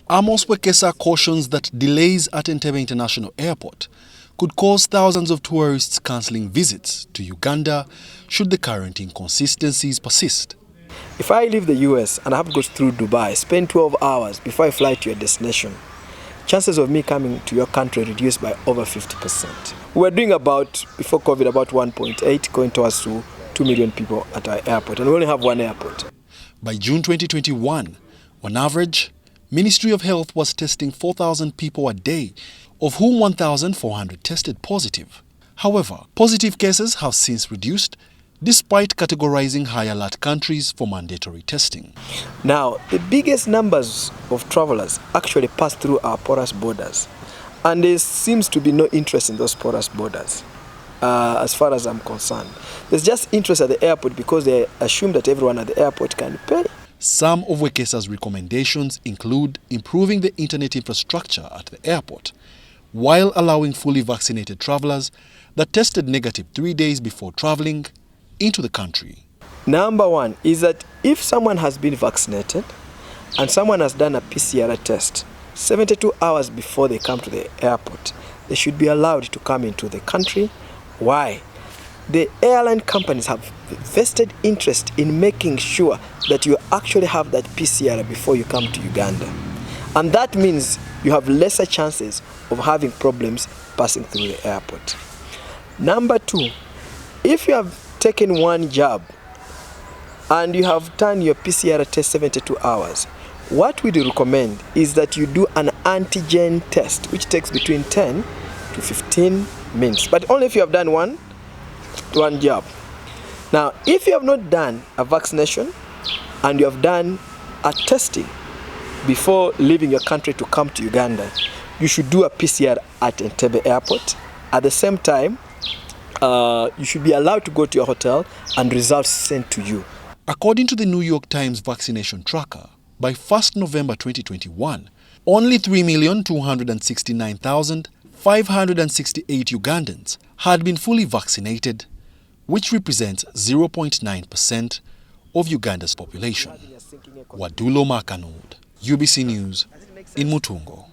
Amos Wekesa cautions that delays at Entebbe International Airport could cause thousands of tourists cancelling visits to Uganda should the current inconsistencies persist. If I leave the US and I have to go through Dubai, spend 12 hours before I fly to your destination, chances of me coming to your country reduced by over 50%. We were doing before COVID, about 1.8, going towards 2 million people at our airport, and we only have one airport. By June 2021, on average, Ministry of Health was testing 4,000 people a day, of whom 1,400 tested positive. However, positive cases have since reduced, despite categorizing high alert countries for mandatory testing. Now, the biggest numbers of travelers actually pass through our porous borders, and there seems to be no interest in those porous borders, as far as I'm concerned. There's just interest at the airport because they assume that everyone at the airport can pay. Some of Wekesa's recommendations include improving the internet infrastructure at the airport, while allowing fully vaccinated travelers that tested negative 3 days before traveling into the country. Number one is that if someone has been vaccinated and someone has done a PCR test 72 hours before they come to the airport, they should be allowed to come into the country. Why? The airline companies have vested interest in making sure that you actually have that PCR before you come to Uganda. And that means you have lesser chances of having problems passing through the airport. Number two, if you have taken one jab and you have done your PCR test 72 hours, what we do recommend is that you do an antigen test, which takes between 10 to 15 minutes, but only if you have done one jab. Now, if you have not done a vaccination and you have done a testing before leaving your country to come to Uganda, you should do a PCR at Entebbe Airport. At the same time, you should be allowed to go to your hotel and results sent to you. According to the New York Times vaccination tracker, by 1st November 2021, only 3,269,568 Ugandans had been fully vaccinated, which represents 0.9% of Uganda's population. Wadulo Makanud, UBC News, in Mutungo.